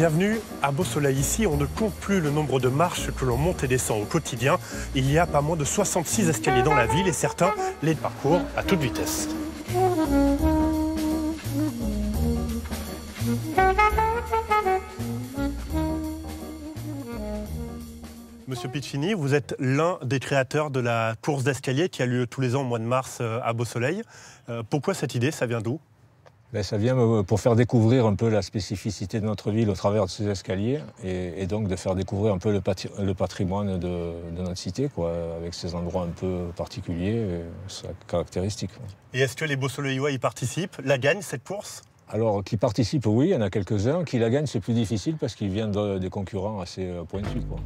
Bienvenue à Beau Soleil. Ici, on ne compte plus le nombre de marches que l'on monte et descend au quotidien. Il y a pas moins de 66 escaliers dans la ville et certains les parcourent à toute vitesse. Monsieur Piccini, vous êtes l'un des créateurs de la course d'escalier qui a lieu tous les ans au mois de mars à Beau Soleil. Pourquoi cette idée? Ça vient d'où? Ça vient pour faire découvrir un peu la spécificité de notre ville au travers de ces escaliers et donc de faire découvrir un peu le patrimoine de notre cité, quoi, avec ses endroits un peu particuliers, sa caractéristique. Et est-ce que les Beau Soleillois y participent? La gagnent cette course? Alors, qui participent, oui, il y en a quelques-uns. Qui la gagnent, c'est plus difficile parce qu'ils viennent des concurrents assez pointus, quoi.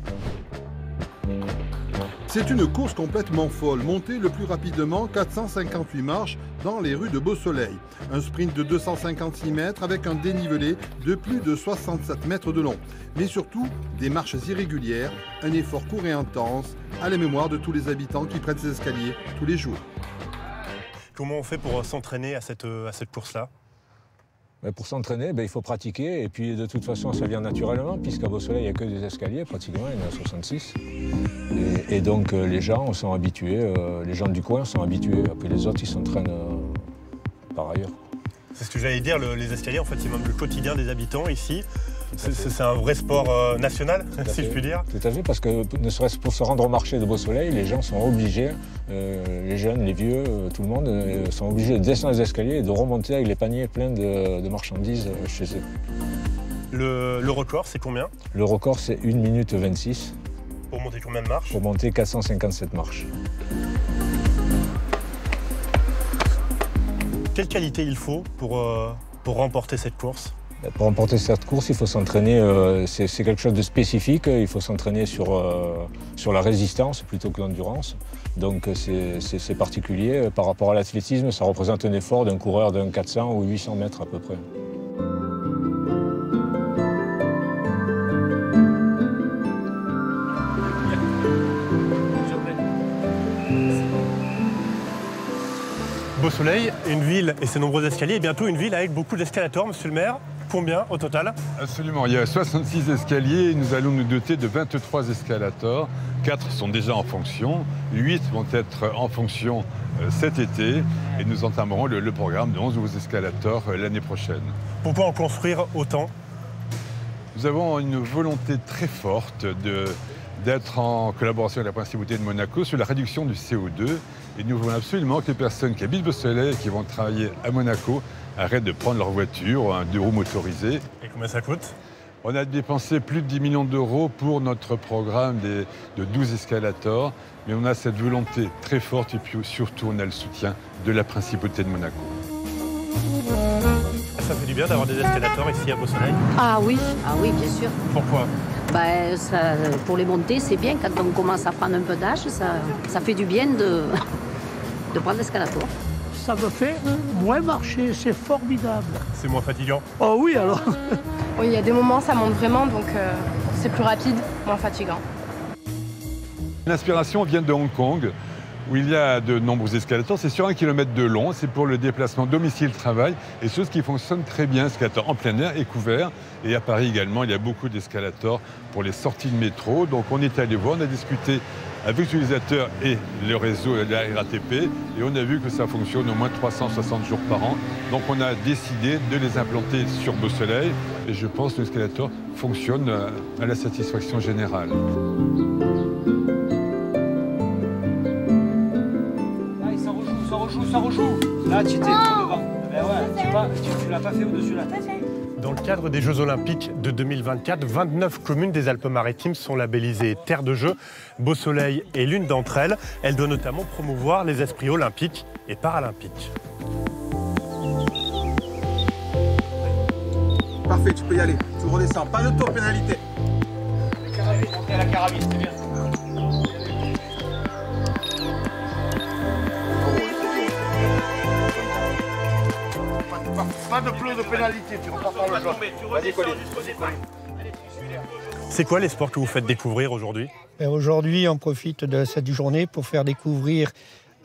C'est une course complètement folle, montée le plus rapidement 458 marches dans les rues de Beau Soleil. Un sprint de 256 mètres avec un dénivelé de plus de 67 mètres de long. Mais surtout, des marches irrégulières, un effort court et intense, à la mémoire de tous les habitants qui prennent ces escaliers tous les jours. Comment on fait pour s'entraîner à cette course-là? Pour s'entraîner, il faut pratiquer et puis de toute façon ça vient naturellement puisqu'à Beau Soleil il n'y a que des escaliers pratiquement, il y en a 66. Et donc les gens sont habitués, les gens du coin sont habitués, puis les autres ils s'entraînent par ailleurs. C'est ce que j'allais dire, les escaliers en fait c'est même le quotidien des habitants ici. C'est un vrai sport national, si je puis dire. Tout à fait, parce que ne serait-ce pour se rendre au marché de Beau Soleil, les gens sont obligés, les jeunes, les vieux, tout le monde, sont obligés de descendre les escaliers et de remonter avec les paniers pleins de marchandises chez eux. Le record, c'est combien? Le record, c'est 1 minute 26. Pour monter combien de marches? Pour monter 457 marches. Quelle qualité il faut pour remporter cette course? Pour remporter cette course, il faut s'entraîner, c'est quelque chose de spécifique, il faut s'entraîner sur la résistance plutôt que l'endurance. Donc c'est particulier. Par rapport à l'athlétisme, ça représente un effort d'un coureur d'un 400 ou 800 mètres à peu près. Beau Soleil, une ville et ses nombreux escaliers, et bientôt une ville avec beaucoup d'escalators, monsieur le maire. Combien au total? Absolument, il y a 66 escaliers et nous allons nous doter de 23 escalators. 4 sont déjà en fonction, 8 vont être en fonction cet été et nous entamerons le programme de 11 nouveaux escalators l'année prochaine. Pourquoi en construire autant? Nous avons une volonté très forte d'être en collaboration avec la Principauté de Monaco sur la réduction du CO2 et nous voulons absolument que les personnes qui habitent Beau Soleil et qui vont travailler à Monaco arrêtent de prendre leur voiture, un 2 roues motorisé. Et combien ça coûte? On a dépensé plus de 10 millions d'euros pour notre programme de 12 escalators, mais on a cette volonté très forte et puis surtout on a le soutien de la Principauté de Monaco. Ça fait du bien d'avoir des escalators ici à Beau Soleil? Ah oui, bien sûr. Pourquoi? Pour les montées, c'est bien. Quand on commence à prendre un peu d'âge, ça fait du bien de prendre l'escalator. Ça me fait moins marcher, c'est formidable. C'est moins fatigant? Oh oui alors. Oui, il y a des moments, ça monte vraiment, donc c'est plus rapide, moins fatigant. L'inspiration vient de Hong Kong, où il y a de nombreux escalators. C'est sur 1 km de long, c'est pour le déplacement domicile-travail. Et chose qui fonctionne très bien, escalator en plein air et couvert. Et à Paris également, il y a beaucoup d'escalators pour les sorties de métro. Donc on est allé voir, on a discuté avec l'utilisateur et le réseau de la RATP, et on a vu que ça fonctionne au moins 360 jours par an. Donc on a décidé de les implanter sur Beau Soleil, et je pense que l'escalator fonctionne à la satisfaction générale. Ça rejoue. Là, tu t'es trop devant. Ben ouais, tu l'as pas fait au-dessus là. Dans le cadre des Jeux Olympiques de 2024, 29 communes des Alpes-Maritimes sont labellisées Terre de Jeux. Beau Soleil est l'une d'entre elles. Elle doit notamment promouvoir les esprits olympiques et paralympiques. Parfait, tu peux y aller. Tu redescends. Pas de tour pénalité. Montez à la carabine, c'est bien. Pas de plus de pénalité, tu repars par le jaune. Vas-y, Colin. C'est quoi les sports que vous faites découvrir aujourd'hui? Aujourd'hui, on profite de cette journée pour faire découvrir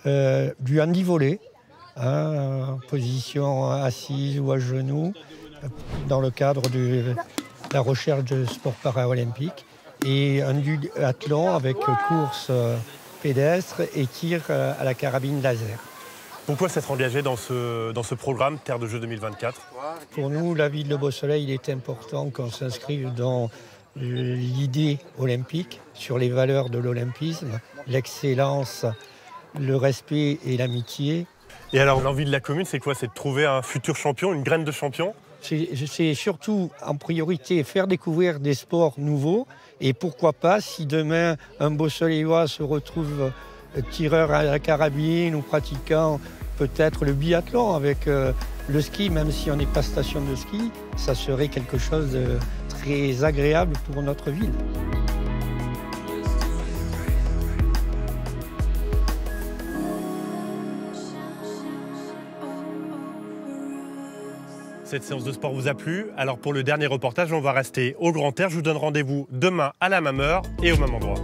du handi-volley, en position assise ou à genoux, dans le cadre la recherche de sport paralympique et un duathlon avec course pédestre et tir à la carabine laser. Pourquoi s'être engagé dans ce programme Terre de Jeux 2024 ? Pour nous, la ville de Beausoleil, il est important qu'on s'inscrive dans l'idée olympique, sur les valeurs de l'olympisme, l'excellence, le respect et l'amitié. Et alors, l'envie de la commune, c'est quoi? C'est de trouver un futur champion, une graine de champion? C'est surtout, en priorité, faire découvrir des sports nouveaux. Et pourquoi pas, si demain, un Beausoleillois se retrouve tireur à la carabine ou pratiquant peut-être le biathlon avec le ski, même si on n'est pas station de ski, ça serait quelque chose de très agréable pour notre ville. Cette séance de sport vous a plu? Alors pour le dernier reportage, on va rester au Grand Air. Je vous donne rendez-vous demain à la même heure et au même endroit.